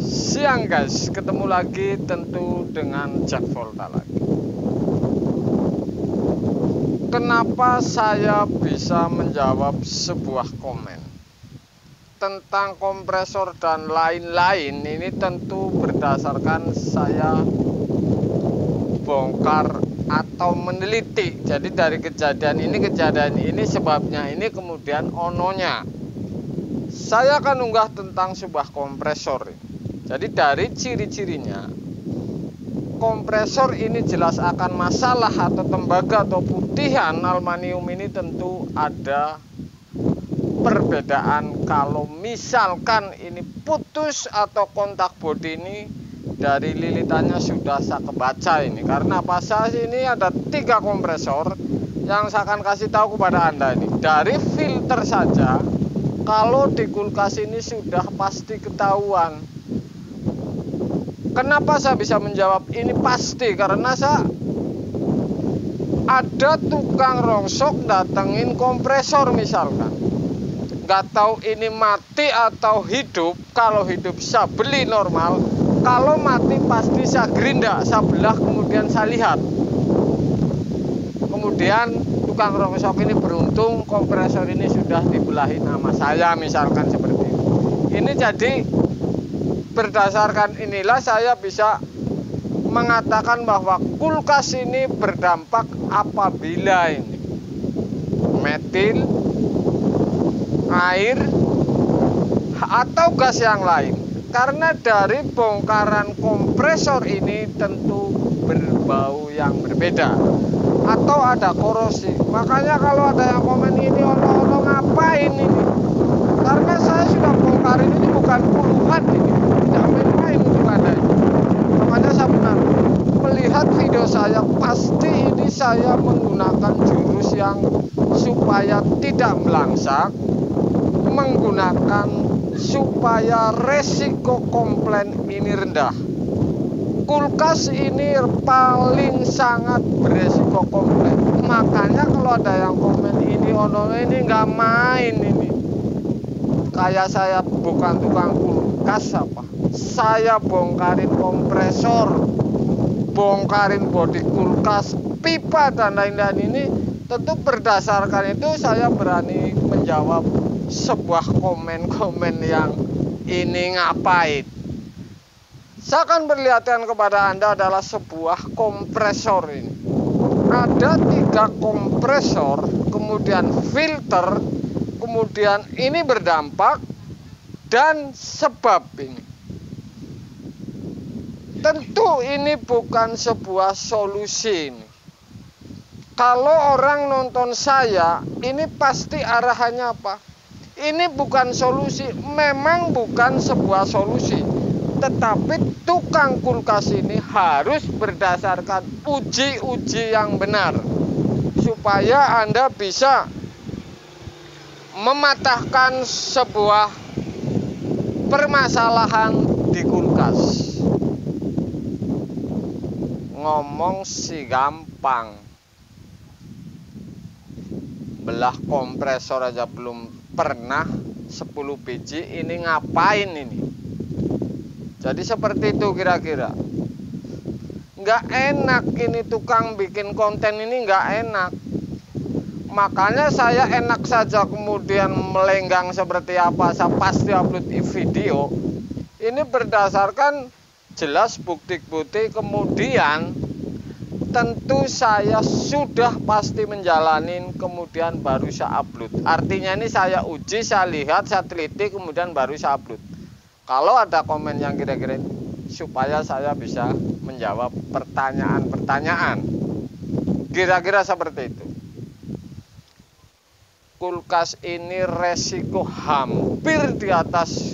Siang guys, ketemu lagi tentu dengan Jack Volta lagi. Kenapa saya bisa menjawab sebuah komen tentang kompresor dan lain-lain? Ini tentu berdasarkan saya bongkar atau meneliti. Jadi dari kejadian ini sebabnya ini, kemudian ononya. Saya akan unggah tentang sebuah kompresor ini. Jadi dari ciri-cirinya, kompresor ini jelas akan masalah atau tembaga atau putihan aluminium ini tentu ada perbedaan. Kalau misalkan ini putus atau kontak bodi ini dari lilitannya sudah saya kebaca ini. Karena apa? Saya ini ada 3 kompresor yang saya akan kasih tahu kepada Anda ini. Dari filter saja, kalau di kulkas ini sudah pasti ketahuan. Kenapa saya bisa menjawab ini pasti? Karena saya ada tukang rongsok datengin kompresor misalkan. Nggak tahu ini mati atau hidup. Kalau hidup saya beli normal. Kalau mati pasti saya gerinda, saya belah, kemudian saya lihat. Kemudian tukang rongsok ini beruntung kompresor ini sudah dibelahin sama saya misalkan seperti ini. Ini jadi berdasarkan inilah saya bisa mengatakan bahwa kulkas ini berdampak apabila ini metil, air, atau gas yang lain. Karena dari bongkaran kompresor ini tentu berbau yang berbeda atau ada korosi. Makanya kalau ada yang komen ini ono ngapain ini? Karena saya sudah bongkar ini bukan puluhan ini. Tidak main-main untuk Anda. Makanya saya benar melihat video saya, pasti ini saya menggunakan jurus yang supaya tidak melangsak, menggunakan supaya resiko komplain ini rendah. Kulkas ini paling sangat beresiko komplain. Makanya kalau ada yang komen ini ono ini nggak main ini. Kayak saya bukan tukang kulkas apa. Saya bongkarin kompresor, bongkarin bodi kulkas, pipa dan lain-lain ini. Tentu berdasarkan itu saya berani menjawab sebuah komen-komen yang ini ngapain. Saya akan perlihatkan kepada Anda adalah sebuah kompresor ini. Ada 3 kompresor, kemudian filter, kemudian ini berdampak, dan sebab ini. Tentu ini bukan sebuah solusi ini. Kalau orang nonton saya, ini pasti arahannya apa? Ini bukan solusi, memang bukan sebuah solusi. Tetapi tukang kulkas ini harus berdasarkan uji-uji yang benar. Supaya Anda bisa mematahkan sebuah permasalahan di kulkas. Ngomong sih gampang, belah kompresor aja belum pernah 10 biji, ini ngapain ini? Jadi seperti itu kira-kira. Nggak enak ini tukang bikin konten ini, nggak enak. Makanya saya enak saja kemudian melenggang seperti apa, saya pasti upload video. Ini berdasarkan jelas bukti-bukti, kemudian tentu saya sudah pasti menjalanin, kemudian baru saya upload. Artinya ini saya uji, saya lihat, saya teliti, kemudian baru saya upload. Kalau ada komen yang kira-kira supaya saya bisa menjawab pertanyaan-pertanyaan, kira-kira seperti itu. Kulkas ini resiko hampir di atas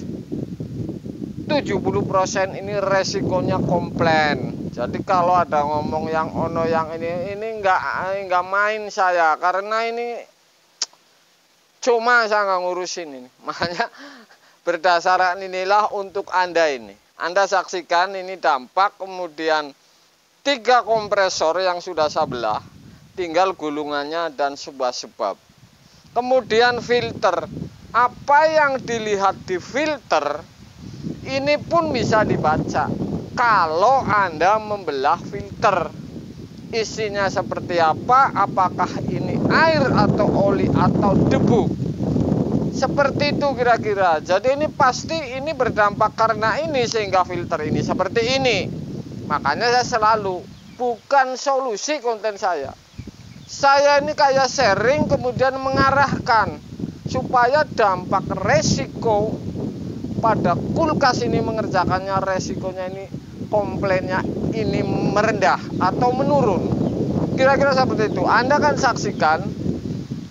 70% ini resikonya komplain. Jadi kalau ada ngomong yang ono yang ini nggak main saya, karena ini cuma saya nggak ngurusin ini. Makanya berdasarkan inilah untuk Anda ini. Anda saksikan ini dampak, kemudian 3 kompresor yang sudah saya belah, tinggal gulungannya dan sebuah sebab. Kemudian filter, apa yang dilihat di filter Ini pun bisa dibaca kalau Anda membelah filter. Isinya seperti apa, apakah ini air atau oli atau debu. Seperti itu kira-kira. Jadi ini pasti ini berdampak karena ini sehingga filter ini seperti ini. Makanya saya selalu, bukan solusi konten saya. Saya ini kayak sharing kemudian mengarahkan supaya dampak resiko pada kulkas ini mengerjakannya, resikonya ini, komplainnya ini merendah atau menurun. Kira-kira seperti itu. Anda kan saksikan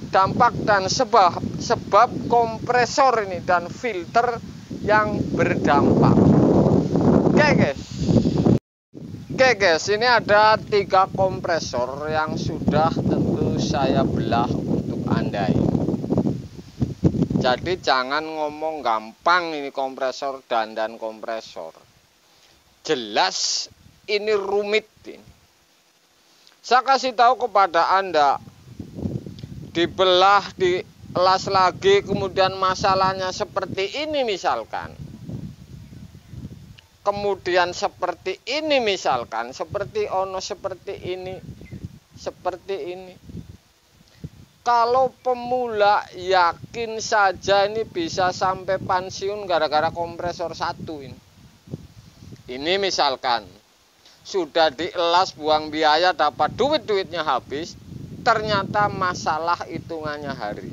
dampak dan sebab kompresor ini dan filter yang berdampak. Oke guys, ini ada 3 kompresor yang sudah tentu saya belah untuk Anda ini. Jadi jangan ngomong gampang ini kompresor dan kompresor. Jelas ini rumit ini. Saya kasih tahu kepada Anda, dibelah, dielas lagi, kemudian masalahnya seperti ini misalkan. Kemudian seperti ini misalkan, seperti ono seperti ini, seperti ini. Kalau pemula yakin saja ini bisa sampai pensiun gara-gara kompresor satu ini. Ini misalkan sudah dielas, buang biaya, dapat duitnya habis, ternyata masalah hitungannya hari.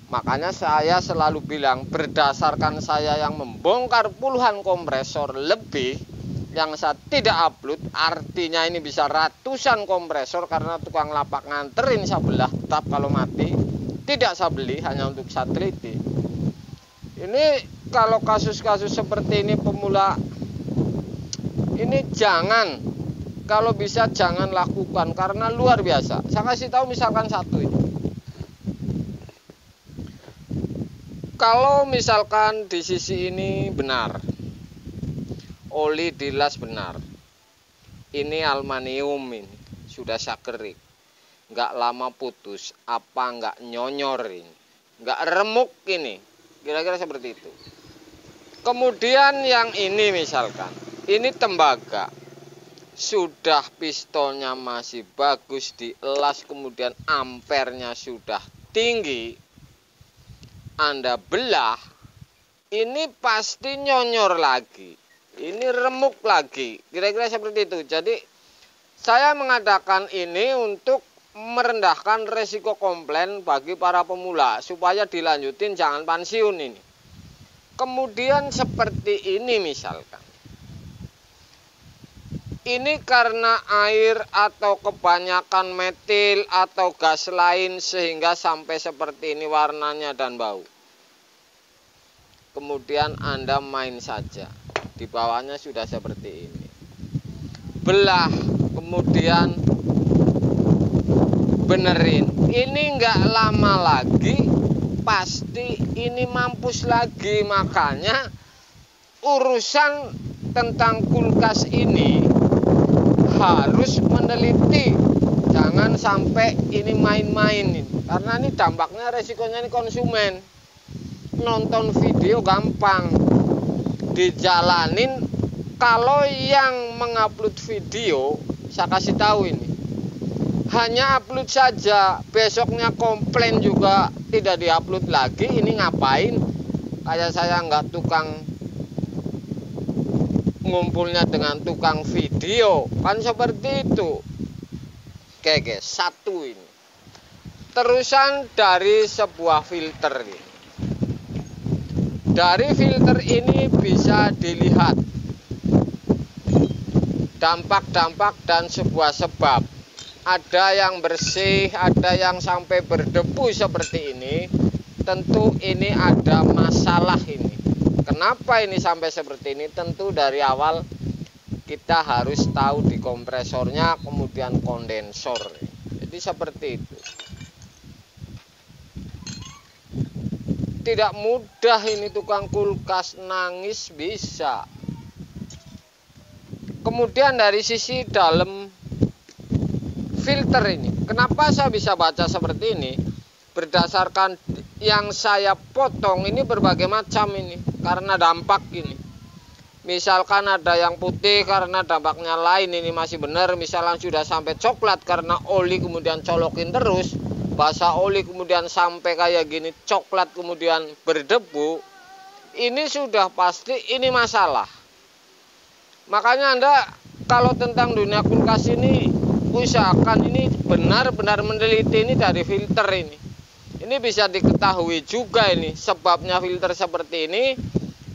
Makanya saya selalu bilang, berdasarkan saya yang membongkar puluhan kompresor lebih yang saya tidak upload, artinya ini bisa ratusan kompresor karena tukang lapak nganterin saya belah, tetap kalau mati tidak saya beli, hanya untuk saya teliti. Ini kalau kasus-kasus seperti ini pemula, ini jangan, kalau bisa jangan lakukan karena luar biasa. Saya kasih tahu misalkan satu ini. Kalau misalkan di sisi ini benar, oli dilas benar, ini aluminium ini sudah saya kerik, nggak lama putus, apa nggak nyonyor ini, nggak remuk ini, kira-kira seperti itu. Kemudian yang ini misalkan, ini tembaga, sudah pistonnya masih bagus, dielas, kemudian ampernya sudah tinggi, Anda belah, ini pasti nyonyor lagi, ini remuk lagi, kira-kira seperti itu. Jadi saya mengadakan ini untuk merendahkan resiko komplain bagi para pemula supaya dilanjutin, jangan pensiun ini. Kemudian seperti ini misalkan, ini karena air atau kebanyakan metil atau gas lain sehingga sampai seperti ini warnanya dan bau. Kemudian Anda main saja, di bawahnya sudah seperti ini. Belah, kemudian benerin. Ini nggak lama lagi pasti ini mampus lagi. Makanya urusan tentang kulkas ini harus meneliti, jangan sampai ini main-main, karena ini dampaknya, resikonya ini konsumen. Nonton video gampang, dijalanin. Kalau yang mengupload video, saya kasih tahu ini, hanya upload saja, besoknya komplain juga tidak diupload lagi. Ini ngapain? Kayak saya nggak tukang ngumpulnya dengan tukang video, kan seperti itu. Oke guys, satu ini terusan dari sebuah filter ini. Dari filter ini bisa dilihat dampak-dampak dan sebuah sebab. Ada yang bersih, ada yang sampai berdebu seperti ini. Tentu ini ada masalah ini. Kenapa ini sampai seperti ini? Tentu dari awal kita harus tahu di kompresornya, kemudian kondensor. Jadi seperti itu. Tidak mudah ini tukang kulkas, nangis bisa. Kemudian dari sisi dalam filter ini, kenapa saya bisa baca seperti ini? Berdasarkan yang saya potong ini berbagai macam ini, karena dampak ini. Misalkan ada yang putih karena dampaknya lain, ini masih benar. Misalkan sudah sampai coklat karena oli kemudian colokin terus, basah oli kemudian sampai kayak gini coklat kemudian berdebu, ini sudah pasti ini masalah. Makanya Anda kalau tentang dunia kulkas ini usahakan ini benar-benar meneliti ini dari filter ini. Ini bisa diketahui juga ini sebabnya filter seperti ini.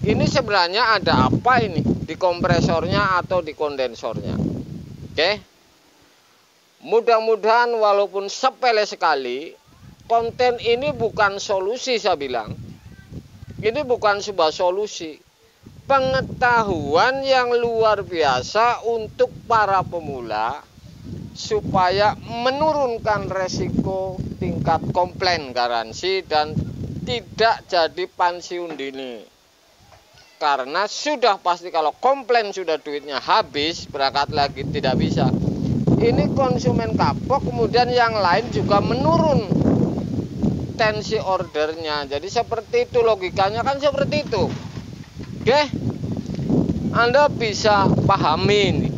Ini sebenarnya ada apa ini di kompresornya atau di kondensornya. Oke. Mudah-mudahan walaupun sepele sekali, konten ini bukan solusi saya bilang. Ini bukan sebuah solusi. Pengetahuan yang luar biasa untuk para pemula supaya menurunkan resiko tingkat komplain garansi dan tidak jadi pensiun dini. Karena sudah pasti kalau komplain sudah duitnya habis, berangkat lagi tidak bisa. Ini konsumen kapok, kemudian yang lain juga menurun tensi ordernya. Jadi seperti itu logikanya, kan seperti itu. Oke, Anda bisa pahami ini.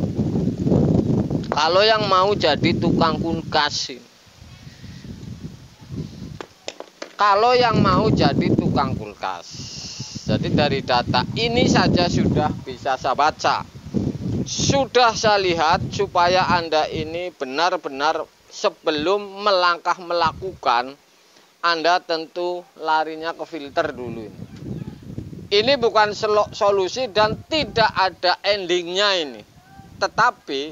Kalau yang mau jadi tukang kulkas ini. Kalau yang mau jadi tukang kulkas. Jadi dari data ini saja sudah bisa saya baca. Sudah saya lihat supaya Anda ini benar-benar sebelum melangkah melakukan, Anda tentu larinya ke filter dulu. Ini bukan solusi dan tidak ada endingnya ini. Tetapi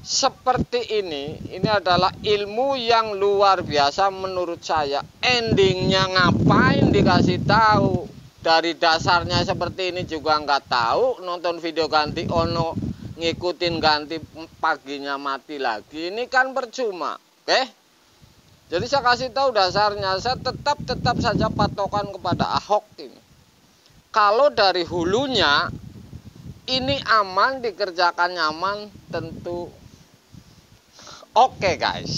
seperti ini adalah ilmu yang luar biasa menurut saya. Endingnya ngapain dikasih tahu? Dari dasarnya seperti ini juga nggak tahu. Nonton video ganti ono, ngikutin ganti paginya mati lagi. Ini kan percuma, oke? Jadi saya kasih tahu dasarnya. Saya tetap saja patokan kepada Ahok ini. Kalau dari hulunya ini aman, dikerjakan nyaman, tentu oke guys.